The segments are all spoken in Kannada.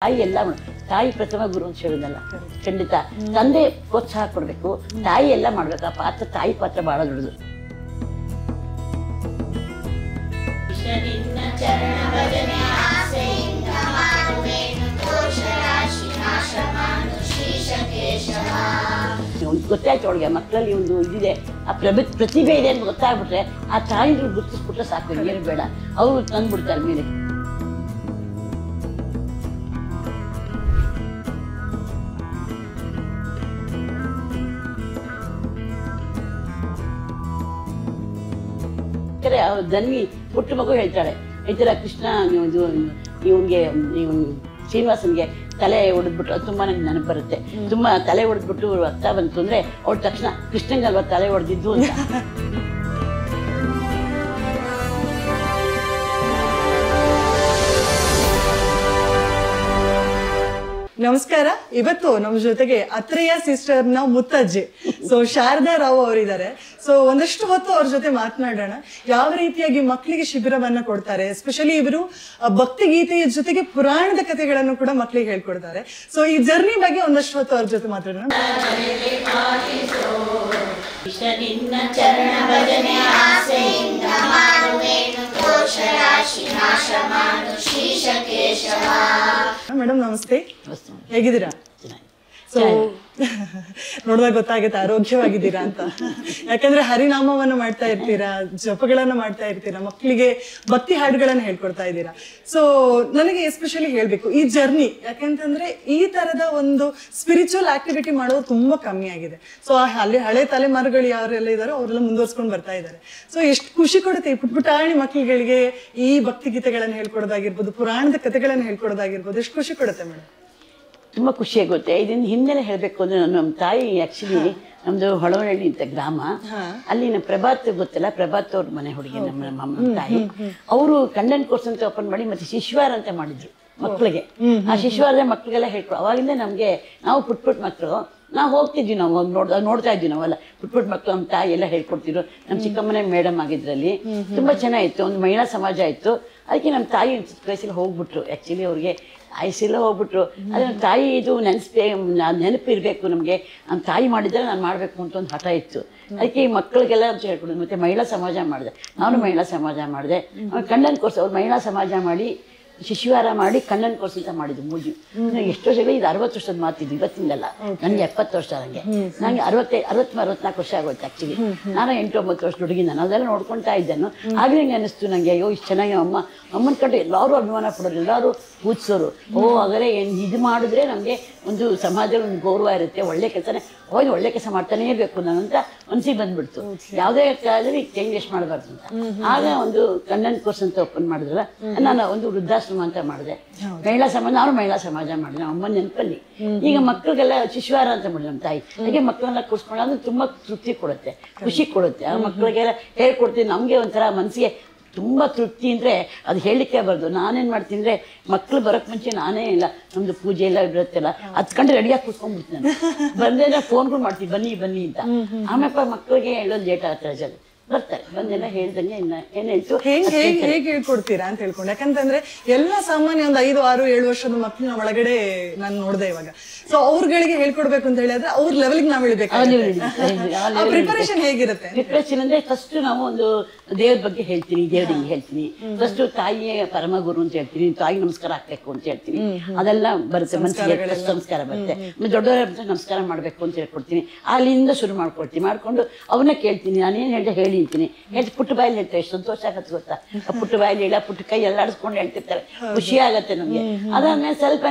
ತಾಯಿ ಎಲ್ಲ ತಾಯಿ ಪ್ರಥಮ ಗುರು ಅಂತ ಹೇಳಿದಲ್ಲ ಖಂಡಿತ ತಂದೆ ಪ್ರೋತ್ಸಾಹ ಕೊಡಬೇಕು ತಾಯಿ ಎಲ್ಲ ಮಾಡ್ಬೇಕು ಆ ಪಾತ್ರ ತಾಯಿ ಪಾತ್ರ ಬಹಳ ದೊಡ್ಡದು ಗೊತ್ತಾಯ್ತು ಅವಳಿಗೆ ಮಕ್ಕಳಲ್ಲಿ ಒಂದು ಇದಿದೆ ಆ ಪ್ರತಿಭೆ ಇದೆ ಅಂತ ಗೊತ್ತಾಗ್ಬಿಟ್ರೆ ಆ ತಾಯಿಗಳು ಗುರುತಿಸ್ಬಿಟ್ರೆ ಸಾಕು ಏನು ಬೇಡ ಅವರು ತಂದ್ಬಿಡ್ತಾರೆ ಮೇಲೆ ಧನ್ವಿ ಪುಟ್ಟ ಮಗು ಹೇಳ್ತಾಳೆ ಈ ತರ ಕೃಷ್ಣ ಇವನ್ಗೆ ಶ್ರೀನಿವಾಸನ್ಗೆ ತಲೆ ಹೊಡೆದ್ಬಿಟ್ರು ತುಂಬಾ ನಂಗೆ ನೆನಪು ಬರುತ್ತೆ ತುಂಬಾ ತಲೆ ಹೊಡೆದ್ಬಿಟ್ಟು ರಕ್ತ ಬಂತು ಅಂದ್ರೆ ಅವ್ರ ತಕ್ಷಣ ಕೃಷ್ಣಂಗಲ್ವಾ ತಲೆ ಹೊಡೆದಿದ್ದು ಅಂತ ನಮಸ್ಕಾರ ಇವತ್ತು ನಮ್ಮ ಜೊತೆಗೆ ಅತ್ರೇಯ ಸಿಸ್ಟರ್ ನ ಮುತ್ತಜ್ಜಿ ಶಾರದಾ ರಾವ್ ಅವರಿದ್ದಾರೆ ಒಂದಷ್ಟು ಹೊತ್ತು ಅವ್ರ ಜೊತೆ ಮಾತನಾಡೋಣ ಯಾವ ರೀತಿಯಾಗಿ ಮಕ್ಕಳಿಗೆ ಶಿಬಿರವನ್ನ ಕೊಡ್ತಾರೆ ಎಸ್ಪೆಷಲಿ ಇವರು ಭಕ್ತಿ ಗೀತೆಯ ಜೊತೆಗೆ ಪುರಾಣದ ಕಥೆಗಳನ್ನು ಕೂಡ ಮಕ್ಕಳಿಗೆ ಹೇಳ್ಕೊಡ್ತಾರೆ ಈ ಜರ್ನಿ ಬಗ್ಗೆ ಒಂದಷ್ಟು ಹೊತ್ತು ಅವ್ರ ಜೊತೆ ಮಾತಾಡೋಣ ಮೇಡಮ್ ನಮಸ್ತೆ ಹೇಗಿದ್ದೀರಾ ನೋಡಿದಾಗ ಗೊತ್ತಾಗುತ್ತೆ ಆರೋಗ್ಯವಾಗಿದ್ದೀರಾ ಅಂತ ಯಾಕಂದ್ರೆ ಹರಿನಾಮವನ್ನ ಮಾಡ್ತಾ ಇರ್ತೀರಾ ಜಪಗಳನ್ನ ಮಾಡ್ತಾ ಇರ್ತೀರಾ ಮಕ್ಕಳಿಗೆ ಭಕ್ತಿ ಹಾಡುಗಳನ್ನ ಹೇಳ್ಕೊಡ್ತಾ ಇದ್ದೀರಾ ನನಗೆ ಎಸ್ಪೆಷಲಿ ಹೇಳ್ಬೇಕು ಈ ಜರ್ನಿ ಯಾಕಂತಂದ್ರೆ ಈ ತರದ ಒಂದು ಸ್ಪಿರಿಚುವಲ್ ಆಕ್ಟಿವಿಟಿ ಮಾಡೋದು ತುಂಬಾ ಕಮ್ಮಿ ಆಗಿದೆ ಅಲ್ಲಿ ಹಳೆ ತಲೆಮಾರುಗಳು ಯಾರೆಲ್ಲ ಇದಾರೋ ಅವರೆಲ್ಲ ಮುಂದುವರ್ಸ್ಕೊಂಡು ಬರ್ತಾ ಇದ್ದಾರೆ ಎಷ್ಟು ಖುಷಿ ಕೊಡುತ್ತೆ ಈ ಪುಟ್ಟಾಣಿ ಮಕ್ಕಳುಗಳಿಗೆ ಈ ಭಕ್ತಿ ಗೀತೆಗಳನ್ನ ಹೇಳ್ಕೊಡೋದಾಗಿರ್ಬೋದು ಪುರಾಣದ ಕಥೆಗಳನ್ನ ಹೇಳ್ಕೊಡೋದಾಗಿರ್ಬೋದು ಎಷ್ಟು ಖುಷಿ ಕೊಡುತ್ತೆ ಮೇಡಮ್ ತುಂಬಾ ಖುಷಿ ಆಗುತ್ತೆ ಇದನ್ನ ಹಿನ್ನೆಲೆ ಹೇಳ್ಬೇಕು ಅಂದ್ರೆ ನಮ್ಮ ತಾಯಿ ಆಕ್ಚುಲಿ ನಮ್ದು ಹೊಳವಳ್ಳಿ ಅಂತ ಗ್ರಾಮ ಅಲ್ಲಿ ನಮ್ಮ ಪ್ರಭಾತ್ ಗೊತ್ತಲ್ಲ ಪ್ರಭಾತ್ ಅವ್ರ ಮನೆ ಹುಡುಗಿ ನಮ್ಮ ತಾಯಿ ಅವರು ಕಂಡನ್ ಕೋರ್ಸ್ ಅಂತ ಓಪನ್ ಮಾಡಿ ಮತ್ತೆ ಶಿಶುವಾರ ಅಂತ ಮಾಡಿದ್ರು ಮಕ್ಕಳಿಗೆ ಆ ಶಿಶುವಾರದ ಮಕ್ಕಳಿಗೆಲ್ಲ ಹೇಳ್ಕೊಡು ಅವಾಗಿಂದ ನಮ್ಗೆ ನಾವು ಪುಟ್ ಮಕ್ಕಳು ನಾವು ಹೋಗ್ತಿದ್ವಿ ನಾವು ನೋಡ್ತಾ ಇದ್ವಿ ನಾವೆಲ್ಲ ಪುಟ್ ಮಕ್ಕಳು ನಮ್ಮ ತಾಯಿ ಎಲ್ಲ ಹೇಳ್ಕೊಡ್ತಿದ್ರು ನಮ್ಮ ಚಿಕ್ಕಮ್ಮನೆ ಮೇಡಮ್ ಆಗಿದ್ರಲ್ಲಿ ತುಂಬಾ ಚೆನ್ನಾಗಿತ್ತು ಒಂದು ಮಹಿಳಾ ಸಮಾಜ ಇತ್ತು ಅದಕ್ಕೆ ನಮ್ಮ ತಾಯಿ ಪ್ಲೇಸಲ್ಲಿ ಹೋಗ್ಬಿಟ್ರು ಆಕ್ಚುಲಿ ಅವ್ರಿಗೆ ಆಯ್ಸೆಲ್ಲ ಹೋಗ್ಬಿಟ್ರು ಅದೇ ನಮ್ಮ ತಾಯಿ ಇದು ನೆನಪು ಇರಬೇಕು ನಮಗೆ ನಮ್ಮ ತಾಯಿ ಮಾಡಿದ್ರೆ ನಾನು ಮಾಡಬೇಕು ಅಂತ ಒಂದು ಹಠ ಇತ್ತು ಅದಕ್ಕೆ ಈ ಮಕ್ಕಳಿಗೆಲ್ಲ ಅಂತ ಹೇಳ್ಕೊಡೋದು ಮತ್ತೆ ಮಹಿಳಾ ಸಮಾಜ ಮಾಡಿದೆ ನಾನು ಮಹಿಳಾ ಸಮಾಜ ಮಾಡಿದೆ ಕಂಡನ್ ಕೋರ್ಸ್ ಅವ್ರು ಮಹಿಳಾ ಸಮಾಜ ಮಾಡಿ ಶಿಶುವಾರ ಮಾಡಿ ಕಣ್ಣನ್ ಕೋರ್ಸ್ ಅಂತ ಮಾಡಿದ್ದು ಮೂಜಿ ಎಷ್ಟು ವರ್ಷಗಳು ಇದು 60 ವರ್ಷದ ಮಾತಿದ್ದು ಇವತ್ತಿಂದಲ್ಲ ನನಗೆ 70 ವರ್ಷ ನನಗೆ ನಂಗೆ 64 ವರ್ಷ ಆಗೋಯ್ತು ಆಕ್ಚುಲಿ ನಾನು 8-9 ವರ್ಷ ಹುಡುಗಿ ನಾನು ಅದೆಲ್ಲ ನೋಡ್ಕೊಳ್ತಾ ಇದ್ದೇನು ಆಗ್ಲೇ ನಂಗೆ ಅನಿಸ್ತು ನನಗೆ ಅಯ್ಯೋ ಇಷ್ಟು ಚೆನ್ನಾಗಿ ಅಮ್ಮನ ಕಂಡು ಎಲ್ಲರೂ ಅಭಿಮಾನ ಪಡೋರು ಎಲ್ಲರೂ ಪೂಜಿಸೋರು ಹಾಗಾದ್ರೆ ಇದು ಮಾಡಿದ್ರೆ ನಮಗೆ ಒಂದು ಸಮಾಜದಲ್ಲಿ ಒಂದು ಗೌರವ ಇರುತ್ತೆ ಒಳ್ಳೆ ಕೆಲಸನೇ ಹೋಗಿ ಒಳ್ಳೆ ಕೆಲಸ ಮಾಡ್ತಾನೇ ಇರಬೇಕು ನಾನು ಅಂತ ಮನಸ್ಸಿಗೆ ಬಂದ್ಬಿಡ್ತು ಯಾವುದೇ ಕಾಲದಲ್ಲಿ ಚೇಂಜಸ್ ಮಾಡಬಾರ್ದು ಅಂತ ಆಗ ಒಂದು ಕಣ್ಣನ್ ಕೋರ್ಸ್ ಅಂತ ಓಪನ್ ಮಾಡಿದ್ರಲ್ಲ ನಾನು ಒಂದು ವೃದ್ಧಾಶ್ರಮ ಅಂತ ಮಾಡಿದೆ ಮಹಿಳಾ ಸಮಾಜ ನಾನು ಮಹಿಳಾ ಸಮಾಜ ಮಾಡಿದೆ ನಮ್ಮ ಅಮ್ಮನ ನೆನಪಲ್ಲಿ ಈಗ ಮಕ್ಕಳಿಗೆಲ್ಲ ಶಿಶುವಾರ ಅಂತ ಮಾಡಿದೆ ನಮ್ಮ ತಾಯಿ ಹಾಗೆ ಮಕ್ಕಳನ್ನೆಲ್ಲ ಕೂರಿಸ್ಕೊಂಡು ಅದು ತುಂಬಾ ತೃಪ್ತಿ ಕೊಡುತ್ತೆ ಖುಷಿ ಕೊಡುತ್ತೆ ಆ ಮಕ್ಕಳಿಗೆಲ್ಲ ಹೇಳ್ಕೊಡ್ತೀನಿ ನಮಗೆ ಒಂಥರ ಮನಸ್ಸಿಗೆ ತುಂಬಾ ತೃಪ್ತಿ ಅಂದ್ರೆ ಅದು ಹೇಳಲಿಕ್ಕೆ ಬರೋದು ನಾನೇನ್ ಮಾಡ್ತೀನಿ ಅಂದ್ರೆ ಮಕ್ಳು ಬರೋಕ್ ಮುಂಚೆ ನಾನೇ ಇಲ್ಲ ನಮ್ದು ಪೂಜೆ ಎಲ್ಲ ಇರುತ್ತೆಲ್ಲ ಅದ್ಕೊಂಡು ರೆಡಿಯಾಗಿ ಕೂತ್ಕೊಂಡ್ಬಿಡ್ತೀನಿ ನಾನು ಬಂದ್ರೆ ಫೋನ್ಗಳು ಮಾಡ್ತೀನಿ ಬನ್ನಿ ಬನ್ನಿ ಅಂತ ಆಮೇಲೆ ಮಕ್ಕಳಿಗೆ ಹೇಳೋದು ಲೇಟ್ ಆಗ್ತಾರೆ ಜನ ಬರ್ತಾರೆ ಬಂದೆಲ್ಲ ಹೇಳ್ದಂಗೆ ಇನ್ನ ಏನ್ ಹೇಳ್ತು ಹೇಗೆ ಹೇಳ್ಕೊಡ್ತೀರಾ ಅಂತ ಹೇಳ್ಕೊಂಡು ಯಾಕಂತಂದ್ರೆ ಎಲ್ಲ ಸಾಮಾನ್ಯ ಒಂದು 5, 6, 7 ವರ್ಷದ ಮಕ್ಕಳನ್ನ ಒಳಗಡೆ ನಾನು ನೋಡ್ದೆ ಇವಾಗ ಅವ್ರಗಳಿಗೆ ಹೇಳ್ಕೊಡ್ಬೇಕು ಅಂತ ಹೇಳಿದ್ರೆ ಅವ್ರ ಲೆವೆಲ್ಗೆ ನಾವ್ ಇಳ್ಬೇಕು ಪ್ರಿಪರೇಷನ್ ಹೇಗಿರುತ್ತೆ ಪ್ರಿಪರೇಷನ್ ಅಂದ್ರೆ ಫಸ್ಟ್ ನಾವು ಒಂದು ದೇವ್ರ ಬಗ್ಗೆ ಹೇಳ್ತೀನಿ ದೇವರಿಗೆ ಹೇಳ್ತೀನಿ ಫಸ್ಟ್ ತಾಯಿಯೇ ಪರಮ ಗುರು ಅಂತ ಹೇಳ್ತೀನಿ ತಾಯಿ ನಮಸ್ಕಾರ ಹಾಕ್ಬೇಕು ಅಂತ ಹೇಳ್ತೀನಿ ಅದೆಲ್ಲ ಬರುತ್ತೆ ಮನಸ್ಸಿಗೆ ಸಂಸ್ಕಾರ ಬರುತ್ತೆ ದೊಡ್ಡವರ ನಮಸ್ಕಾರ ಮಾಡ್ಬೇಕು ಅಂತ ಹೇಳ್ಕೊಡ್ತೀನಿ ಅಲ್ಲಿಂದ ಶುರು ಮಾಡ್ಕೊಂಡು ಅವ್ರನ್ನ ಕೇಳ್ತೀನಿ ನಾನೇನ್ ಹೇಳ್ದೆ ಹೇಳಿ ಅಂತೀನಿ ಹೇಳ್ತಿ ಪುಟ್ಟ ಬಾಯಲ್ಲಿ ಹೇಳ್ತಾರೆ ಎಷ್ಟು ಸಂತೋಷ ಆಗತ್ತೆ ಗೊತ್ತಾ ಪುಟ್ಟ ಬಾಯಲ್ಲಿ ಹೇಳ ಪುಟ್ಟ ಕೈ ಎಲ್ಲ ಆಡಿಸ್ಕೊಂಡು ಹೇಳ್ತಿರ್ತಾರೆ ಖುಷಿ ಆಗತ್ತೆ ನಮ್ಗೆ ಅದಾದ್ಮೇಲೆ ಸ್ವಲ್ಪ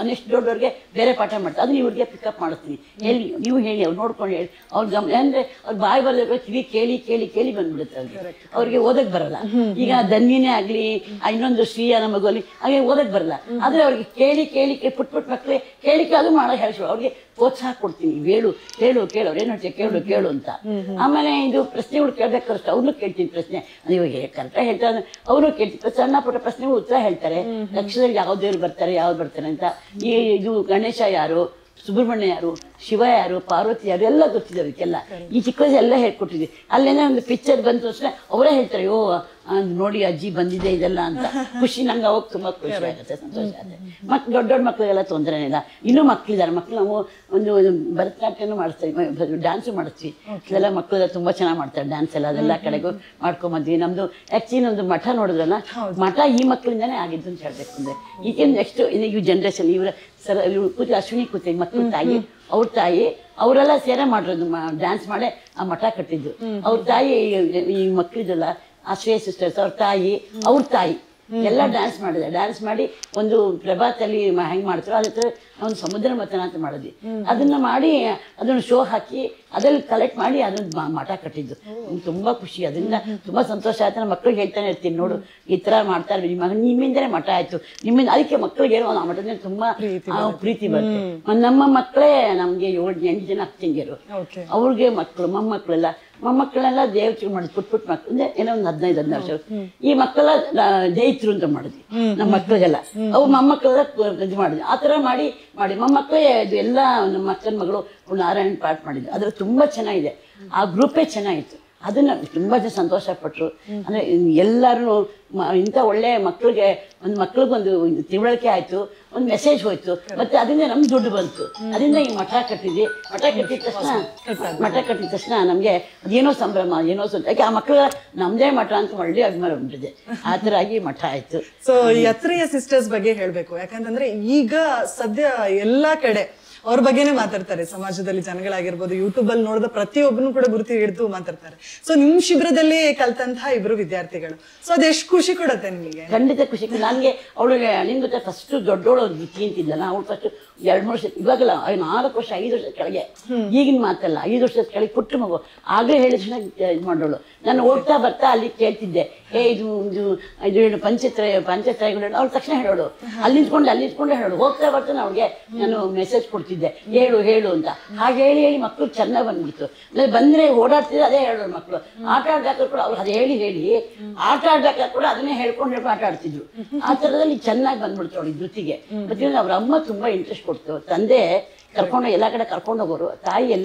ನೆಕ್ಸ್ಟ್ ದೊಡ್ಡವ್ರಿಗೆ ಬೇರೆ ಪಾಠ ಮಾಡ್ತಾರೆ ಅದನ್ನ ಇವ್ರಿಗೆ ಪಿಕಪ್ ಮಾಡ್ತೀನಿ ಹೇಳಿ ನೀವು ಹೇಳಿ ಅವ್ರು ನೋಡ್ಕೊಂಡು ಹೇಳಿ ಅವ್ರ ಗಮನ ಅಂದ್ರೆ ಅವ್ರ ಬಾಯಿ ಬರಬೇಕು ಕಿವಿ ಕೇಳಿ ಕೇಳಿ ಕೇಳಿ ಬಂದ್ಬಿಡುತ್ತೆ ಅವ್ರಿಗೆ ಓದಕ್ ಬರಲ್ಲ ಈಗ ಧನ್ಯನೇ ಆಗ್ಲಿ ಇನ್ನೊಂದು ಶ್ರೀಯ ಮಗುಲಿ ಹಾಗೆ ಓದಕ್ ಬರಲ್ಲ ಆದ್ರೆ ಅವ್ರಿಗೆ ಕೇಳಿ ಕೇಳಿ ಪುಟ್ ಮಕ್ಕಳಿಗೆ ಕೇಳಿಕೆ ಅದು ಮಾಡೋ ಹೇಳ್ಸೋ ಅವ್ರಿಗೆ ಪ್ರೋತ್ಸಾಹ ಕೊಡ್ತೀನಿ ಹೇಳು ಕೇಳು ಅವ್ರು ಏನ್ ಹೇಳ್ತೀವಿ ಕೇಳು ಅಂತ ಆಮೇಲೆ ಇದು ಪ್ರಶ್ನೆಗಳು ಕೇಳ್ಬೇಕಾದ್ರೆ ಅವ್ರನ್ನೂ ಕೇಳ್ತೀನಿ ಪ್ರಶ್ನೆ ಇವಾಗ ಕರೆಕ್ಟಾಗಿ ಹೇಳ್ತಾರೆ ಅವರು ಕೇಳ್ತೀನಿ ಸಣ್ಣ ಪುಟ್ಟ ಪ್ರಶ್ನೆಗಳು ಉತ್ತರ ಹೇಳ್ತಾರೆ ಲಕ್ಷದಲ್ಲಿ ಯಾವ್ದೇವ್ರು ಬರ್ತಾರೆ ಅಂತ ಇದು ಗಣೇಶ ಯಾರು ಸುಬ್ರಹ್ಮಣ್ಯ ಯಾರು ಶಿವ ಯಾರು, ಪಾರ್ವತಿ ಯಾರು ಎಲ್ಲ ಗೊತ್ತಿದೆ ಅದಕ್ಕೆಲ್ಲ. ಈ ಚಿಕ್ಕ ವಯಸ್ಸೆಲ್ಲ ಹೇಳ್ಕೊಟ್ಟಿದ್ವಿ. ಅಲ್ಲೇನೋ ಒಂದು ಪಿಕ್ಚರ್ ಬಂದ ತಕ್ಷಣ ಅವರೇ ಹೇಳ್ತಾರೆ, ಓ ನೋಡಿ ಅಜ್ಜಿ ಬಂದಿದೆ ಇದೆಲ್ಲ ಅಂತ. ಖುಷಿ, ನಂಗೆ ಅವಾಗ ತುಂಬಾ ಖುಷಿ ಆಗುತ್ತೆ, ಸಂತೋಷ ಆಗುತ್ತೆ. ಮಕ್ಳು ದೊಡ್ಡ ಮಕ್ಳಿಗೆಲ್ಲ ತೊಂದರೆ ಇಲ್ಲ. ಇನ್ನೂ ಮಕ್ಳಿದ್ದಾರೆ, ಮಕ್ಳು ನಾವು ಒಂದು ಭರತನಾಟ್ಯನೂ ಮಾಡಿಸ್ತೀವಿ, ಡ್ಯಾನ್ಸು ಮಾಡಿಸ್ತೀವಿ. ಇದೆಲ್ಲ ಮಕ್ಕಳೆಲ್ಲ ತುಂಬಾ ಚೆನ್ನಾಗಿ ಮಾಡ್ತಾರೆ ಡ್ಯಾನ್ಸ್ ಎಲ್ಲ. ಅದೆಲ್ಲ ಕಡೆಗೂ ಮಾಡ್ಕೊಂಬಂದ್ವಿ. ನಮ್ದು ಆಕ್ಚುಲಿ ನಮ್ದು ಮಠ ನೋಡಿದ್ರಲ್ಲ, ಮಠ ಈ ಮಕ್ಕಳಿಂದಾನೇ ಆಗಿದ್ದು ಅಂತ ಹೇಳ್ಬೇಕು. ಅಂದ್ರೆ ಈಗೇನು ನೆಕ್ಸ್ಟ್ ಈ ಜನರೇಷನ್ ಇವರ ಕೂತಿ ಅಶ್ವಿನಿ ಕೂತಿ ಮಕ್ಕಳ ತಾಯಿ, ಅವ್ರ ತಾಯಿ ಅವರೆಲ್ಲ ಸೇರೆ ಮಾಡಿರೋದು, ಡ್ಯಾನ್ಸ್ ಮಾಡಿ ಆ ಮಠ ಕಟ್ಟಿದ್ದು. ಅವ್ರ ತಾಯಿ ಈ ಮಕ್ಕಳಿದಲ್ಲ ಆಶ್ರಯ ಸಿಸ್ಟರ್ಸ್, ಅವ್ರ ತಾಯಿ, ಅವ್ರ ತಾಯಿ ಎಲ್ಲ ಡ್ಯಾನ್ಸ್ ಮಾಡಿದೆ. ಡ್ಯಾನ್ಸ್ ಮಾಡಿ ಒಂದು ಪ್ರಭಾತಲ್ಲಿ ಹೆಂಗ್ ಮಾಡ್ತಾರೋ ಅದ್ರ ಒಂದು ಸಮುದ್ರ ಮಥನ ಅಂತ ಮಾಡಿದ್ವಿ. ಅದನ್ನ ಮಾಡಿ ಅದನ್ನ ಶೋ ಹಾಕಿ ಅದ್ರಲ್ಲಿ ಕಲೆಕ್ಟ್ ಮಾಡಿ ಅದನ್ನ ಮಠ ಕಟ್ಟಿದ್ದು. ತುಂಬಾ ಖುಷಿ, ಅದರಿಂದ ತುಂಬಾ ಸಂತೋಷ ಆಯ್ತು. ನನ್ನ ಮಕ್ಳಿಗೆ ಹೇಳ್ತಾನೆ ಇರ್ತೀನಿ, ನೋಡು ಈ ತರ ಮಾಡ್ತಾರೆ, ನಿಮ್ಮಿಂದನೇ ಮಠ ಆಯ್ತು, ನಿಮ್ಮಿಂದ. ಅದಕ್ಕೆ ಮಕ್ಳಿಗೆ ಏನೋ ಆ ಮಠದಿಂದ ತುಂಬಾ ಪ್ರೀತಿ ಬರುತ್ತೆ. ನಮ್ಮ ಮಕ್ಕಳೇ ನಮ್ಗೆ 7-8 ಜನ ಅಕ್ಕಂಗಿರು, ಅವ್ರಿಗೆ ಮಕ್ಕಳು ಮೊಮ್ಮಕ್ಕಳೆಲ್ಲ ದೇವತೆಗಳು ಮಾಡಿದ್ ಪುಟ್ ಮಕ್ಕಳು ಅಂದ್ರೆ ಏನೋ ಒಂದು 15-16 ವರ್ಷ. ಈ ಮಕ್ಕಳೆಲ್ಲ ಜೈತ್ರು ಅಂತ ಮಾಡಿದ್ವಿ ನಮ್ಮ ಮಕ್ಕಳಿಗೆಲ್ಲ. ಅವು ಮೊಮ್ಮಕ್ಕಳೆಲ್ಲ ಇದು ಮಾಡಿದ್ವಿ. ಆ ತರ ಮಾಡಿ ಮೊಮ್ಮಕ್ಕಳೇ ಇದು ಎಲ್ಲ ನಮ್ಮ ಅಕ್ಕನ ಮಗಳು ನಾರಾಯಣ ಪಾಠ ಮಾಡಿದ್ವಿ. ಅದ್ರ ತುಂಬಾ ಚೆನ್ನಾಗಿದೆ, ಆ ಗ್ರೂಪೇ ಚೆನ್ನಾಗಿತ್ತು. ಅದನ್ನ ತುಂಬಾ ಜನ ಸಂತೋಷ ಪಟ್ರು. ಅಂದ್ರೆ ಎಲ್ಲರೂ ಇಂಥ ಒಳ್ಳೆ ಮಕ್ಕಳಿಗೆ ಮಕ್ಳಿಗೊಂದು ತಿಳುವಳಿಕೆ ಆಯ್ತು, ಒಂದು ಮೆಸೇಜ್ ಹೋಯ್ತು. ಮತ್ತೆ ಅದರಿಂದ ನಮ್ಗೆ ದುಡ್ಡು ಬಂತು. ಅದರಿಂದ ಈ ಮಠ ಕಟ್ಟಿದ್ವಿ. ಮಠ ಕಟ್ಟಿದ ತಕ್ಷಣ ನಮ್ಗೆ ಅದೇನೋ ಸಂಭ್ರಮ, ಏನೋ ಯಾಕೆ ಆ ಮಕ್ಕಳ ನಮ್ದೇ ಮಠ ಅಂತ ಒಳ್ಳೆ ಅಭಿಮಾನ ಉಂಟಿದೆ. ಆ ತರ ಆಗಿ ಮಠ ಆಯ್ತು. ಸೊ ಈ ಅತ್ರೇಯ ಸಿಸ್ಟರ್ಸ್ ಬಗ್ಗೆ ಹೇಳ್ಬೇಕು. ಯಾಕಂತಂದ್ರೆ ಈಗ ಸದ್ಯ ಎಲ್ಲಾ ಕಡೆ ಅವ್ರ ಬಗ್ಗೆನೇ ಮಾತಾಡ್ತಾರೆ. ಸಮಾಜದಲ್ಲಿ ಜನಗಳಾಗಿರ್ಬೋದು, ಯೂಟ್ಯೂಬ್ ಅಲ್ಲಿ ನೋಡಿದ ಪ್ರತಿಯೊಬ್ಬನು ಕೂಡ ಗುರುತಿ ಹಿಡಿದು ಮಾತಾಡ್ತಾರೆ. ಸೊ ನಿಮ್ ಶಿಬಿರದಲ್ಲಿ ಕಲ್ತಂತಹ ಇಬ್ರು ವಿದ್ಯಾರ್ಥಿಗಳು, ಸೊ ಅದೆಷ್ಟು ಖುಷಿ ಕೊಡುತ್ತೆ ನಿಮಗೆ? ಖಂಡಿತ ಖುಷಿ. ನನ್ಗೆ ಅವಳು ನಿನ್ ಗೊತ್ತಾ, ಫಸ್ಟ್ ದೊಡ್ಡೋಳು ಮಿತಿ ಅಂತಿದ್ದಲ್ಲ, ಅವಳು ಫಸ್ಟ್ 2-3 ವರ್ಷ, ಇವಾಗಲ್ಲ 4 ವರ್ಷ 5 ವರ್ಷದ ಕೆಳಗೆ, ಈಗಿನ ಮಾತಲ್ಲ, 5 ವರ್ಷದ ಕೆಳಗೆ ಪುಟ್ಟ ಮಗು. ಆಗ್ಲೇ ಹೇಳಿದ ತಕ್ಷಣ ಇದು ಮಾಡೋಳು. ನಾನು ಹೋಗ್ತಾ ಬರ್ತಾ ಅಲ್ಲಿ ಕೇಳ್ತಿದ್ದೆ, ಇದು ಪಂಚತ್ರಯಗಳು ಅವ್ಳು ತಕ್ಷಣ ಹೇಳೋಳು. ಅಲ್ಲಿ ನಿಂತ್ಕೊಂಡು ಹೇಳೋಳು. ಹೋಗ್ತಾ ಬರ್ತಾನೆ ಅವ್ಳಿಗೆ ನಾನು ಮೆಸೇಜ್ ಕೊಡ್ತಿದ್ದೆ, ಹೇಳು ಅಂತ. ಹಾಗೆ ಹೇಳಿ ಮಕ್ಕಳು ಚೆನ್ನಾಗಿ ಬಂದ್ಬಿಡ್ತು. ಬಂದ್ರೆ ಓಡಾಡ್ತಿದ್ರೆ ಅದೇ ಹೇಳೋರು ಮಕ್ಕಳು. ಆಟ ಆಡ್ಬೇಕಾದ್ರೆ ಕೂಡ ಅವ್ರು ಅದು ಹೇಳಿ ಆಟ ಆಡ್ಬೇಕಾದ್ರೆ ಕೂಡ ಅದನ್ನೇ ಹೇಳ್ಕೊಂಡು ಆಟ ಆಡ್ತಿದ್ರು. ಆ ಥರದಲ್ಲಿ ಚೆನ್ನಾಗಿ ಬಂದ್ಬಿಡ್ತು ಅವಳಿಗೆ ಜೊತೆಗೆ. ಮತ್ತೆ ಅವ್ರ ಅಮ್ಮ ತುಂಬಾ ಇಂಟ್ರೆಸ್ಟ್ ಕೊಡ್ತು. ತಂದೆ ಕರ್ಕೊಂಡು ಎಲ್ಲ ಕಡೆ ಕರ್ಕೊಂಡು ಹೋಗೋರು.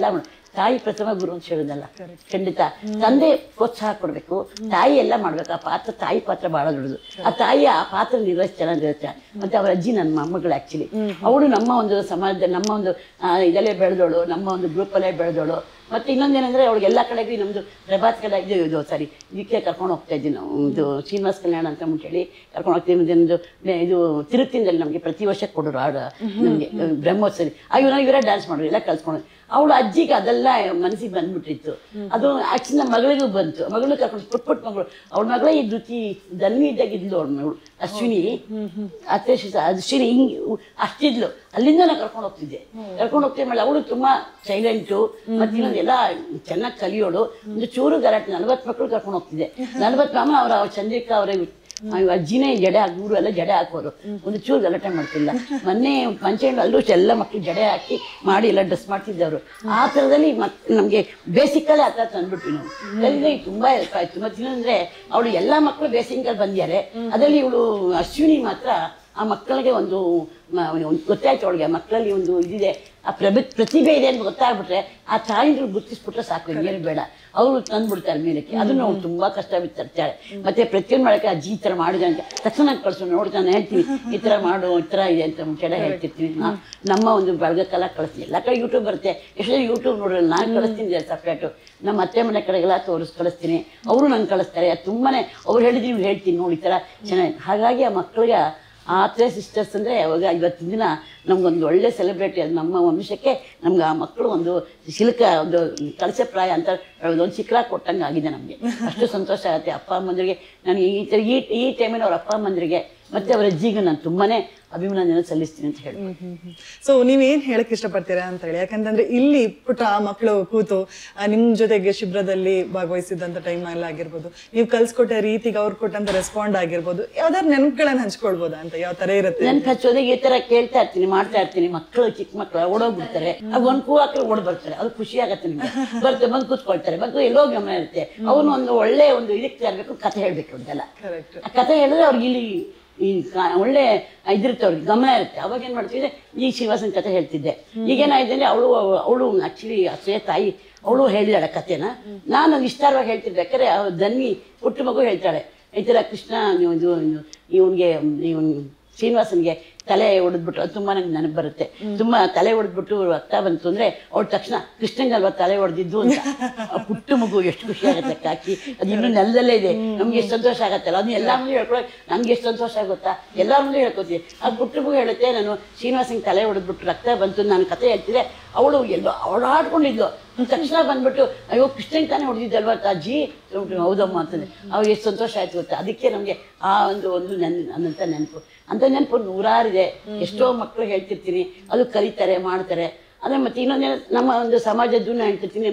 ತಾಯಿ ಪ್ರಥಮ ಗುರು ಅಂತ ಹೇಳುದಲ್ಲ, ಖಂಡಿತ. ತಂದೆ ಪ್ರೋತ್ಸಾಹ ಕೊಡ್ಬೇಕು, ತಾಯಿ ಎಲ್ಲ ಮಾಡ್ಬೇಕು. ಆ ತಾಯಿ ಪಾತ್ರ ಬಹಳ ದೊಡ್ಡದು. ಆ ತಾಯಿ ಆ ಪಾತ್ರ ನಿರ್ವಹಿಸಿ ಚೆನ್ನಾಗಿರುತ್ತೆ. ಮತ್ತೆ ಅವರ ಅಜ್ಜಿ ನನ್ನ ಮೊಮ್ಮಗಳು ಆಕ್ಚುಲಿ. ಅವಳು ನಮ್ಮ ಒಂದು ಸಮಾಜದಲ್ಲಿ, ನಮ್ಮ ಒಂದು ಇದಲ್ಲೇ ಬೆಳೆದೋಳು, ನಮ್ಮ ಒಂದು ಗ್ರೂಪಲ್ಲೇ ಬೆಳೆದೋಳು. ಮತ್ತೆ ಇನ್ನೊಂದೇನಂದ್ರೆ ಅವ್ಳಿಗೆ ಎಲ್ಲ ಕಡೆಗೂ ನಮ್ದು ಪ್ರಭಾತ್ ಕಡೆ ಇದಕ್ಕೆ ಕರ್ಕೊಂಡು ಹೋಗ್ತಾ ಇದ್ವಿ ನಾವು. ಇದು ಶ್ರೀನಿವಾಸ ಕಲ್ಯಾಣ ಅಂತ ಹೇಳಿ ಕರ್ಕೊಂಡು ಹೋಗ್ತೀವಿ. ಇದು ತಿರುತ್ತಿಂದಲ್ಲಿ ನಮಗೆ ಪ್ರತಿ ವರ್ಷ ಕೊಡೋರು ಹಾಡು ನಮಗೆ ಬ್ರಹ್ಮೋತ್ಸವ. ಇವರೇ ಡ್ಯಾನ್ಸ್ ಮಾಡೋರು, ಎಲ್ಲ ಕಲ್ಸ್ಕೊಂಡು. ಅವಳು ಅಜ್ಜಿಗೆ ಅದೆಲ್ಲ ಮನಸ್ಸಿಗೆ ಬಂದ್ಬಿಟ್ಟಿತ್ತು. ಅದು ಆಕ್ಚುಲಿ ನಮ್ಮ ಮಗಳಿಗೂ ಬಂತು. ಮಗಳು ಕರ್ಕೊಂಡು ಪುಟ್ ಮಗಳು, ಅವಳ ಮಗಳೇ ಈ ಧೃತಿ ದನ್ವಿ ಇದ್ದಾಗಿದ್ಲು. ಅವಳ ಮಗಳು ಅಶ್ವಿನಿ, ಅಶ್ವಿನಿ ಅಷ್ಟಿದ್ಲು. ಅಲ್ಲಿಂದ ನಾನು ಕರ್ಕೊಂಡು ಹೋಗ್ತಿದ್ದೆ. ಮೇಲೆ ಅವಳು ತುಂಬಾ ಸೈಲೆಂಟು, ಮತ್ತೆ ಇನ್ನೊಂದು ಎಲ್ಲ ಚೆನ್ನಾಗಿ ಕಲಿಯೋಳು. ಒಂದು ಚೂರು ಗಲಾಟೆ. 40 ಮಕ್ಕಳು ಕರ್ಕೊಂಡು ಹೋಗ್ತಿದ್ದೆ. 40 ಅವರ ಚಂದ್ರಿಕಾ ಅವರೇ ಅಜ್ಜಿನೇ ಜಡೆ ಹಾಕಿ ಎಲ್ಲ ಜಡೆ ಹಾಕೋರು. ಒಂದು ಚೂರು ಗಲಾಟೆ ಮಾಡ್ತಿಲ್ಲ. ಮೊನ್ನೆ ಪಂಚಾಯತ್ ಅಲ್ಲೂ ಎಲ್ಲ ಮಕ್ಳಿಗೆ ಜಡೆ ಹಾಕಿ ಮಾಡಿ ಎಲ್ಲ ಡ್ರೆಸ್ ಮಾಡ್ತಿದ್ದವರು. ಆ ಥರದಲ್ಲಿ ನಮಗೆ ಬೇಸಿಕಲ್ಲಿ ಆ ಥರ ತಂದ್ಬಿಟ್ವಿ ನಾವು. ಅದರಿಂದ ತುಂಬಾ ಹೆಲ್ಪ್ ಆಯ್ತು. ಮತ್ತೆ ಇನ್ನೊಂದ್ರೆ ಅವಳು ಎಲ್ಲ ಮಕ್ಕಳು ಬೇಸಿಕಲ್ಲಿ ಬಂದಿದ್ದಾರೆ. ಅದರಲ್ಲಿ ಇವಳು ಅಶ್ವಿನಿ ಮಾತ್ರ ಆ ಮಕ್ಕಳಿಗೆ ಒಂದು ಗೊತ್ತಾಯ್ತು ಅವಳಿಗೆ. ಮಕ್ಕಳಲ್ಲಿ ಒಂದು ಇದಿದೆ, ಆ ಪ್ರತಿಭೆ ಇದೆ ಅಂತ ಗೊತ್ತಾಗ್ಬಿಟ್ರೆ ಆ ತಾಯಿಗಳು ಗುರ್ತಿಸ್ಬಿಟ್ರೆ ಸಾಕು, ಏನು ಬೇಡ, ಅವರು ತಂದ್ಬಿಡ್ತಾರೆ ಮೇಲಕ್ಕೆ. ಅದನ್ನು ಅವ್ರು ತುಂಬಾ ಕಷ್ಟ ಬಿತ್ತಿರ್ತಾರೆ. ಮತ್ತೆ ಪ್ರತಿಯೊಂದು ಮಾಡಕ್ಕೆ ಅಜ್ಜಿ ಈ ಥರ ಮಾಡಿದೆ ಅಂತ ತಕ್ಷಣ ಕಳ್ಸೋ ನೋಡಿ. ನಾನು ಹೇಳ್ತೀನಿ ಈ ಥರ ಮಾಡು, ಈ ಥರ ಇದೆ ಅಂತ ಮುಂಚೆ ಹೇಳ್ತಿರ್ತೀನಿ. ನಮ್ಮ ಒಂದು ಬಳಗಕ್ಕೆಲ್ಲ ಕಳಿಸ್ತೀನಿ. ಎಲ್ಲ ಕಡೆ ಯೂಟ್ಯೂಬ್ ಬರುತ್ತೆ. ಎಷ್ಟೋ ಯೂಟ್ಯೂಬ್ ನೋಡ್ರಲ್ಲ, ನಾನು ಕಳಿಸ್ತೀನಿ ಸಪ್ರೇಟು. ನಮ್ಮ ಅತ್ತೆ ಮನೆ ಕಡೆಗೆಲ್ಲ ಕಳಿಸ್ತೀನಿ. ಅವರು ನಂಗೆ ಕಳಿಸ್ತಾರೆ. ಅದು ತುಂಬಾನೇ ಅವ್ರು ಹೇಳಿದ್ರೆ ನೀವು ಹೇಳ್ತೀನಿ ನೋಡಿ ಈ ಥರ ಚೆನ್ನಾಗಿ. ಹಾಗಾಗಿ ಆ ಮಕ್ಕಳಿಗೆ ಆ ಅತ್ರೇಯ ಸಿಸ್ಟರ್ಸ್ ಅಂದರೆ ಯಾವಾಗ ಇವತ್ತಿನ ದಿನ ನಮ್ಗೊಂದು ಒಳ್ಳೆ ಸೆಲೆಬ್ರಿಟಿ. ಅದು ನಮ್ಮ ವಂಶಕ್ಕೆ ನಮ್ಗೆ ಆ ಮಕ್ಕಳು ಒಂದು ಶಿಲ್ಕ, ಒಂದು ಕಳಸಪ್ರಾಯ ಅಂತ ಹೇಳೋದು, ಒಂದು ಶಿಖರ ಕೊಟ್ಟಂಗೆ ಆಗಿದೆ ನಮಗೆ. ಅಷ್ಟು ಸಂತೋಷ ಆಗುತ್ತೆ. ಅಪ್ಪ ಅಮ್ಮಂದ್ರಿಗೆ ನಾನು ಈ ಟೈಮಿನ ಅವ್ರ ಅಪ್ಪ ಅಮ್ಮಂದ್ರಿಗೆ ಮತ್ತೆ ಅವರ ಅಜ್ಜಿಗೆ ನಾನು ತುಂಬಾನೇ ಅಭಿಮಾನ ಸಲ್ಲಿಸ್ತೀನಿ ಅಂತ ಹೇಳಿ. ಸೊ ನೀವೇನ್ ಹೇಳಕ್ ಇಷ್ಟಪಡ್ತೀರಾ ಅಂತ ಹೇಳಿ, ಯಾಕಂತಂದ್ರೆ ಇಲ್ಲಿ ಪುಟ್ಟ ಮಕ್ಕಳು ಕೂತು ನಿಮ್ ಜೊತೆಗೆ ಶಿಬಿರದಲ್ಲಿ ಭಾಗವಹಿಸಿದಂತ ಟೈಮ್ ಎಲ್ಲ ಆಗಿರ್ಬೋದು, ನೀವು ಕಲ್ಸ್ಕೊಟ್ಟ ರೀತಿಗೆ ಅವ್ರು ಕೊಟ್ಟಂತ ರೆಸ್ಪಾಂಡ್ ಆಗಿರ್ಬೋದು, ಯಾವ್ದಾದ್ರು ನೆನಪುಗಳನ್ನ ಹಂಚ್ಕೊಳ್ಬೋದಾ ಅಂತ? ಯಾವ ತರ ಇರುತ್ತೆ ನೆನಪು ಹಚ್ಚೋದೇ ಈ ತರ ಕೇಳ್ತಾ ಇರ್ತೀನಿ, ಮಾಡ್ತಾ ಇರ್ತೀನಿ. ಮಕ್ಕಳು ಚಿಕ್ಕ ಮಕ್ಕಳು ಓಡೋಗ್ಬಿಡ್ತಾರೆ. ಒಂದ್ ಕೂ ಹಾಕಿ ಓಡ್ ಬರ್ತಾರೆ. ಅದು ಖುಷಿ ಆಗತ್ತೆ ನಿಮ್ಗೆ. ಬರ್ತಾರೆ, ಬಂದು ಕೂತ್ಕೊಳ್ತಾರೆ. ಬಂದು ಎಲ್ಲೋ ಗಮನ ಇರುತ್ತೆ. ಅವನು ಒಂದು ಒಳ್ಳೆ ಒಂದು ಇದಕ್ಕೆ ತರಬೇಕು, ಕಥೆ ಹೇಳ್ಬೇಕು ಅಂತೆಲ್ಲ. ಆ ಕಥೆ ಹೇಳಿದ್ರೆ ಅವ್ರಿಗೆ ಇಲ್ಲಿ ಒಳ್ಳೆ ಇದಿರುತ್ತೆ ಅವ್ರಿಗೆ, ಗಮನ ಇರುತ್ತೆ. ಅವಾಗ ಏನು ಮಾಡ್ತಿದ್ದೆ, ಈ ಶ್ರೀನಿವಾಸನ ಕತೆ ಹೇಳ್ತಿದ್ದೆ. ಈಗೇನಾಗಿದೆ ಅಂದರೆ ಅವಳು ಆ್ಯಕ್ಚುಲಿ ಅಸೂಯೆ ತಾಯಿ, ಅವಳು ಹೇಳಿದಾಳೆ ಕತೆನ. ನಾನು ವಿಸ್ತಾರವಾಗಿ ಹೇಳ್ತಿರ್ಬೇಕಾದ್ರೆ ದನ್ನಿ ಪುಟ್ಟ ಮಗು ಹೇಳ್ತಾಳೆ, ಈ ಥರ ಕೃಷ್ಣ ಇವನಿಗೆ ಶ್ರೀನಿವಾಸನಿಗೆ ತಲೆ ಹೊಡೆದ್ಬಿಟ್ಟು, ಅದು ತುಂಬ ನಂಗೆ ನೆನಪು ಬರುತ್ತೆ. ತುಂಬ ತಲೆ ಹೊಡೆದ್ಬಿಟ್ಟು ರಕ್ತ ಬಂತು ಅಂದರೆ ಅವಳು ತಕ್ಷಣ ಕೃಷ್ಣಂಗಲ್ವ ತಲೆ ಹೊಡೆದಿದ್ದು ಅಂತ. ಆ ಪುಟ್ಟ ಮಗು ಎಷ್ಟು ಖುಷಿ ಆಗುತ್ತೆ ಕಾಕಿ, ಅದು ಇನ್ನೂ ನೆಲದಲ್ಲೇ ಇದೆ. ನಮ್ಗೆ ಎಷ್ಟು ಸಂತೋಷ ಆಗತ್ತಲ್ಲ, ಅದನ್ನ ಎಲ್ಲ ಮುಂದೆ ಹೇಳ್ಕೊಳಕ್ಕೆ ನಮ್ಗೆ ಎಷ್ಟು ಸಂತೋಷ ಆಗುತ್ತಾ, ಎಲ್ಲರ ಮುಂದೆ ಹೇಳ್ಕೊತೀವಿ. ಅದು ಪುಟ್ಟ ಮಗು ಹೇಳುತ್ತೆ, ನಾನು ಶ್ರೀನಿವಾಸಂಗೆ ತಲೆ ಹೊಡೆದ್ಬಿಟ್ಟು ರಕ್ತ ಬಂತು, ನಾನು ಕತೆ ಹೇಳ್ತಿದ್ದೆ. ಅವಳು ಅವಳು ಆಡ್ಕೊಂಡಿದ್ಲು. ತಕ್ಷಣ ಬಂದ್ಬಿಟ್ಟು, ಅಯ್ಯೋ ಕೃಷ್ಣಂಗೆ ತಾನೇ ಹೊಡೆದಿದ್ದಲ್ವ ಅಜ್ಜಿ, ಹೌದಮ್ಮ ಅಂತಂದ್ರೆ ಅವ್ರಿಗೆ ಎಷ್ಟು ಸಂತೋಷ ಆಯ್ತು ಗೊತ್ತಾ. ಅದಕ್ಕೆ ನಮಗೆ ಆ ಒಂದು ನನ್ನಂತ ನೆನಪು, ಅಂತ ನೆನಪು ನೂರಾರಿದೆ. ಎಷ್ಟೋ ಮಕ್ಕಳು ಹೇಳ್ತಿರ್ತೀನಿ, ಅದು ಕಲಿತಾರೆ ಮಾಡ್ತಾರೆ. ಅದೇ ಮತ್ತೆ ಇನ್ನೊಂದೇನು, ನಮ್ಮ ಒಂದು ಸಮಾಜದ್ದು ಹೇಳ್ತಿರ್ತೀನಿ,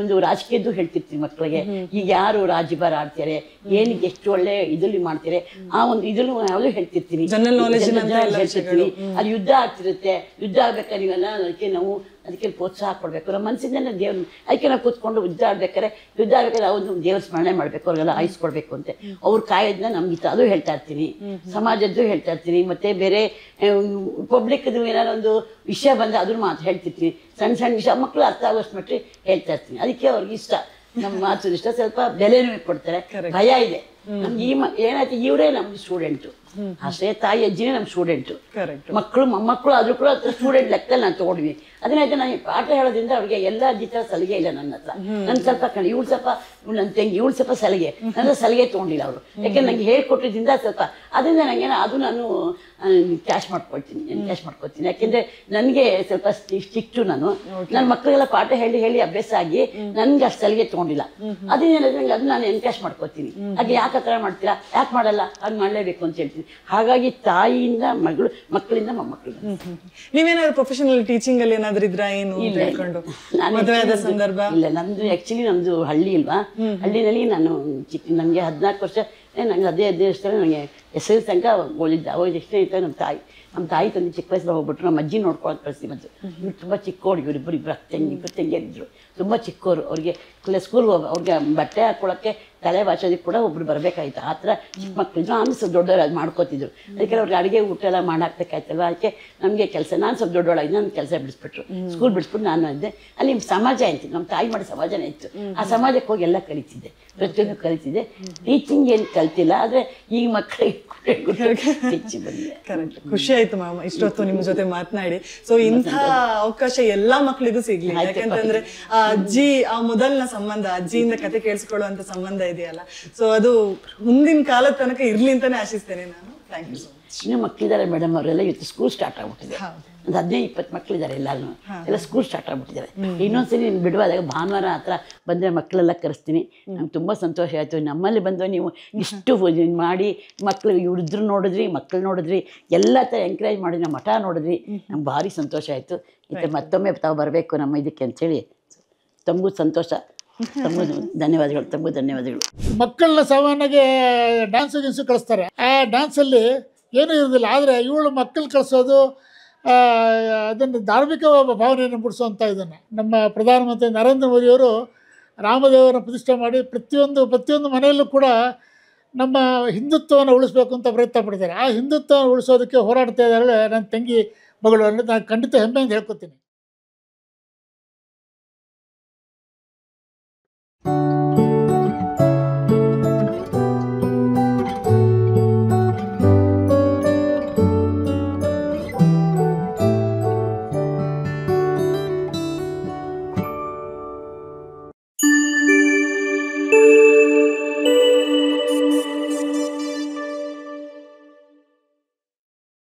ಒಂದು ರಾಜಕೀಯದ್ದು ಹೇಳ್ತಿರ್ತೀನಿ ಮಕ್ಕಳಿಗೆ. ಈಗ ಯಾರು ರಾಜ್ಯಭಾರ ಆಡ್ತಾರೆ, ಏನಕ್ಕೆ ಎಷ್ಟು ಒಳ್ಳೆ ಇದರಲ್ಲಿ ಮಾಡ್ತಾರೆ, ಆ ಒಂದು ಇದನ್ನು ಯಾವುದು ಹೇಳ್ತಿರ್ತೀನಿ, ಹೇಳ್ತಿರ್ತೀನಿ. ಅದು ಯುದ್ಧ ಆಗ್ತಿರುತ್ತೆ, ಯುದ್ಧ ಆಗ್ಬೇಕಾದ್ರೆ ನೀವೆಲ್ಲ ಅದಕ್ಕೆ ಪ್ರೋತ್ಸಾಹ ಕೊಡಬೇಕು. ನಮ್ಮ ಮನಸ್ಸಿಂದ ದೇವ್ರ ಅದಕ್ಕೆ ನಾವು ಕೂತ್ಕೊಂಡು ಯುದ್ಧ ಆಡ್ಬೇಕಾದ್ರೆ ಒಂದು ದೇವ್ರ ಸ್ಮರಣೆ ಮಾಡಬೇಕು, ಅವ್ರಿಗೆಲ್ಲ ಆಯಿಸ್ಕೊಡ್ಬೇಕು ಅಂತ ಅವ್ರ ಕಾಯೋದನ್ನ ನಮ್ಗೆ ಅದು ಹೇಳ್ತಾ ಇರ್ತೀನಿ. ಸಮಾಜದ್ದು ಹೇಳ್ತಾ ಇರ್ತೀನಿ. ಮತ್ತೆ ಬೇರೆ ಪಬ್ಲಿಕ್ದು ಏನಾದ್ರು ಒಂದು ವಿಷಯ ಬಂದರೆ ಅದ್ರ ಮಾತು ಹೇಳ್ತಿರ್ತೀನಿ. ಸಣ್ಣ ವಿಷಯ ಮಕ್ಕಳು ಅರ್ಥ ಆಗೋಷ್ಟು ಮಟ್ಟಿಗೆ ಹೇಳ್ತಾ ಇರ್ತೀನಿ. ಅದಕ್ಕೆ ಅವ್ರಿಗೆ ಇಷ್ಟ, ನಮ್ಮ ಮಾತು ಇಷ್ಟ. ಸ್ವಲ್ಪ ಬೆಲೆನೂ ಕೊಡ್ತಾರೆ, ಭಯ ಇದೆ ನಮ್ಗೆ. ಏನಾಯ್ತು, ಇವರೇ ನಮ್ಗೆ ಸ್ಟೂಡೆಂಟು, ಅಷ್ಟೇ ತಾಯಿ ಅಜ್ಜಿನೇ ನಮ್ಮ ಸ್ಟೂಡೆಂಟು. ಮಕ್ಕಳು ಮೊಮ್ಮಕ್ಕಳು ಆದ್ರೂ ಕೂಡ ಸ್ಟೂಡೆಂಟ್ ಲೆಕ್ಕದಲ್ಲಿ ನಾನು ತಗೊಂಡ್ವಿ. ಅದನ್ನಾಯ್ತು, ನಾನು ಪಾಠ ಹೇಳೋದ್ರಿಂದ ಅವ್ರಿಗೆ ಎಲ್ಲ ಅಜ್ಜಿ ಥರ ಸಲಿಗೆ ಇಲ್ಲ ನನ್ನ ಹತ್ರ. ನನ್ನ ಸ್ವಲ್ಪ ಇವಳು ಸ್ವಲ್ಪ ನನ್ನ ತಂಗಿ, ಇವಳು ಸ್ವಲ್ಪ ಸಲಿಗೆ, ನನ್ನ ಸಲಿಗೆ ತೊಗೊಂಡಿಲ್ಲ ಅವರು. ಯಾಕೆಂದ್ರೆ ನಂಗೆ ಹೇಳ್ಕೊಟ್ಟಿದ್ದಿಂದ ಸ್ವಲ್ಪ ಅದರಿಂದ ನನಗೆ ಅದು ನಾನು ಕ್ಯಾಶ್ ಮಾಡ್ಕೊತೀನಿ. ಯಾಕೆಂದ್ರೆ ನನಗೆ ಸ್ವಲ್ಪ ಸ್ಟ್ರಿಕ್ಟು. ನನ್ನ ಮಕ್ಕಳಿಗೆಲ್ಲ ಪಾಠ ಹೇಳಿ ಅಭ್ಯಾಸ ಆಗಿ ನನ್ಗೆ ಅಷ್ಟು ಸಲಿಗೆ ತೊಗೊಂಡಿಲ್ಲ. ಅದನ್ನ ನಂಗೆ ಅದು ನಾನು ಎನ್ಕ್ಯಾಶ್ ಮಾಡ್ಕೋತೀನಿ. ಹಾಗೆ ಯಾಕೆ ಆ ಥರ ಮಾಡ್ತೀರಾ, ಯಾಕೆ ಮಾಡಲ್ಲ, ಹಾಗೆ ಮಾಡಲೇಬೇಕು ಅಂತ ಹೇಳ್ತೀನಿ. ಹಾಗಾಗಿ ತಾಯಿಯಿಂದ ಮಕ್ಕಳಿಂದ ಮೊಮ್ಮಕ್ಕಳಿಂದ. ನೀವೇನಾದ್ರು ಪ್ರೊಫೆಷನಲ್ ಟೀಚಿಂಗ್ ಅಲ್ಲಿ ಏನಾದ್ರು ಇದ್ರಾ ಏನು ಮದುವೆ ಸಂದರ್ಭ? ಇಲ್ಲ, ನಮ್ದು ಹಳ್ಳಿ ಇಲ್ವಾ, ಹಳ್ಳಿನಲ್ಲಿ ನಾನು ನನಗೆ 14 ವರ್ಷ, ನಂಗೆ ಅದೇ ವರ್ಷದಲ್ಲಿ ನನಗೆ SL ತನಕ ಓದಿದ್ದೆ. ಅವಾಗ ಎಷ್ಟೇ ಇತ್ತು, ನಮ್ಮ ತಾಯಿ ತಂದೆ ಚಿಕ್ಕ ವಯಸ್ಸಲ್ಲಿ ಹೋಗ್ಬಿಟ್ರು. ನಮ್ಮ ಅಜ್ಜಿ ನೋಡ್ಕೊಳಕ್ಕೆ ಕಳಿಸ್ತೀವಿ. ಮತ್ತು ಇವ್ರು ತುಂಬ ಚಿಕ್ಕೋರು, ಇಬ್ಬರು ತಂಗಿಯರಿದ್ರು, ತುಂಬ ಚಿಕ್ಕೋರು. ಅವ್ರಿಗೆ ಸ್ಕೂಲ್ಗೆ ಅವ್ರಿಗೆ ಬಟ್ಟೆ ಹಾಕ್ಕೊಳಕ್ಕೆ ತಲೆ ಬಾಚೋದಕ್ಕೆ ಕೂಡ ಒಬ್ರು ಬರಬೇಕಾಯ್ತು. ಆ ಥರ ಚಿಕ್ಕ ಮಕ್ಕಳಿದ್ರು. ಆಮೇಲೆ ಸ್ವಲ್ಪ ದೊಡ್ಡವರು ಅದು ಮಾಡ್ಕೋತಿದ್ರು. ಅದಕ್ಕೆ ಅವ್ರಿಗೆ ಅಡುಗೆ ಊಟ ಎಲ್ಲ ಮಾಡಾಕ್ಬೇಕಾಯ್ತಲ್ವ. ಅದಕ್ಕೆ ನಮಗೆ ಕೆಲಸ, ನಾನು ಸ್ವಲ್ಪ ದೊಡ್ಡವಳಾಗಿ ನನ್ನ ಕೆಲಸ ಬಿಡಿಸ್ಬಿಟ್ರು, ಸ್ಕೂಲ್ ಬಿಡಿಸ್ಬಿಟ್ಟು ನಾನು ಇದ್ದೆ. ಅಲ್ಲಿ ಸಮಾಜ ಇತ್ತು, ನಮ್ಮ ತಾಯಿ ಮಾಡೋ ಸಮಾಜನೇ ಇತ್ತು. ಆ ಸಮಾಜಕ್ಕೆ ಹೋಗಿ ಎಲ್ಲ ಕಲಿತಿದ್ದೆ, ಪ್ರತಿಯೊಂದು ಕಲಿತಿದ್ದೆ. ಟೀಚಿಂಗ್ ಏನು ಕಲ್ತಿಲ್ಲ, ಆದರೆ ಈಗ ಮಕ್ಕಳಿಗೆ ಟೀಚಿಂಗ್ ಬಂದಿದೆ. ಖುಷಿ ಆಯ್ತು ಮ್ಯಾಮ್ ಇಷ್ಟೊತ್ತು ನಿಮ್ಮ ಜೊತೆ ಮಾತನಾಡಿ. ಸೊ ಇಂಥ ಅವಕಾಶ ಎಲ್ಲಾ ಮಕ್ಕಳಿಗೂ ಸಿಗ್ಲಿ. ಯಾಕಂತಂದ್ರೆ ಆ ಅಜ್ಜಿ, ಆ ಮೊದಲನ ಸಂಬಂಧ, ಅಜ್ಜಿಯಿಂದ ಕತೆ ಕೇಳಿಸ್ಕೊಳ್ಳುವಂತ ಸಂಬಂಧ ಇದೆಯಲ್ಲ, ಸೊ ಅದು ಮುಂದಿನ ಕಾಲದ ತನಕ ಇರ್ಲಿ ಅಂತಾನೆ ಆಶಿಸ್ತೇನೆ ನಾನು. Thank you so much. ಇನ್ನೂ ಮಕ್ಕಳಿದ್ದಾರೆ ಮೇಡಮ್, ಅವರೆಲ್ಲ ಇವತ್ತು ಸ್ಕೂಲ್ ಸ್ಟಾರ್ಟ್ ಆಗ್ಬಿಟ್ಟಿದೆ. ಒಂದು 15-20 ಮಕ್ಕಳಿದ್ದಾರೆ, ಎಲ್ಲರೂ ಎಲ್ಲ ಸ್ಕೂಲ್ ಸ್ಟಾರ್ಟ್ ಆಗ್ಬಿಟ್ಟಿದ್ದಾರೆ. ಇನ್ನೊಂದ್ಸರಿ ನೀನು ಬಿಡುವಾದಾಗ ಭಾನುವಾರ ಹತ್ರ ಬಂದರೆ ಮಕ್ಕಳೆಲ್ಲ ಕರೆಸ್ತೀನಿ. ನಂಗೆ ತುಂಬ ಸಂತೋಷ ಆಯಿತು. ನಮ್ಮಲ್ಲಿ ಬಂದು ನೀವು ಇಷ್ಟು ಮಾಡಿ ಮಕ್ಕಳು ಇವ್ರಿದ್ರು ನೋಡಿದ್ರಿ, ಮಕ್ಕಳು ನೋಡಿದ್ರಿ, ಎಲ್ಲ ಥರ ಎಂಕರೇಜ್ ಮಾಡಿ ನಮ್ಮ ಮಠ ನೋಡಿದ್ರಿ, ನಂಗೆ ಭಾರಿ ಸಂತೋಷ ಆಯಿತು. ಇದು ಮತ್ತೊಮ್ಮೆ ತಾವು ಬರಬೇಕು ನಮ್ಮ ಇದಕ್ಕೆ ಅಂಥೇಳಿ ತಮಗೂ ಸಂತೋಷ, ತಮಗೂ ಧನ್ಯವಾದಗಳು. ಮಕ್ಕಳನ್ನ ಸಾಮಾನ್ಯಗೆ ಡ್ಯಾನ್ಸ್ ಕಳಿಸ್ತಾರೆ. ಆ ಡ್ಯಾನ್ಸಲ್ಲಿ ಏನೂ ಇರೋದಿಲ್ಲ. ಆದರೆ ಇವಳು ಮಕ್ಕಳು ಕಳಿಸೋದು ಅದನ್ನು ಧಾರ್ಮಿಕ ಭಾವನೆಯನ್ನು ಮೂಡಿಸುವಂಥ ಇದನ್ನು ನಮ್ಮ ಪ್ರಧಾನಮಂತ್ರಿ ನರೇಂದ್ರ ಮೋದಿಯವರು ರಾಮದೇವರನ್ನು ಪ್ರತಿಷ್ಠೆ ಮಾಡಿ ಪ್ರತಿಯೊಂದು ಮನೆಯಲ್ಲೂ ಕೂಡ ನಮ್ಮ ಹಿಂದುತ್ವವನ್ನು ಉಳಿಸ್ಬೇಕು ಅಂತ ಪ್ರಯತ್ನ ಪಡ್ತಾರೆ. ಆ ಹಿಂದುತ್ವವನ್ನು ಉಳಿಸೋದಕ್ಕೆ ಹೋರಾಡ್ತಾ ಇದ್ದಾರೆ ನನ್ನ ತಂಗಿ ಮಗಳು. ನಾನು ಖಂಡಿತ ಹೆಮ್ಮೆಯಿಂದ ಹೇಳ್ಕೊತೀನಿ.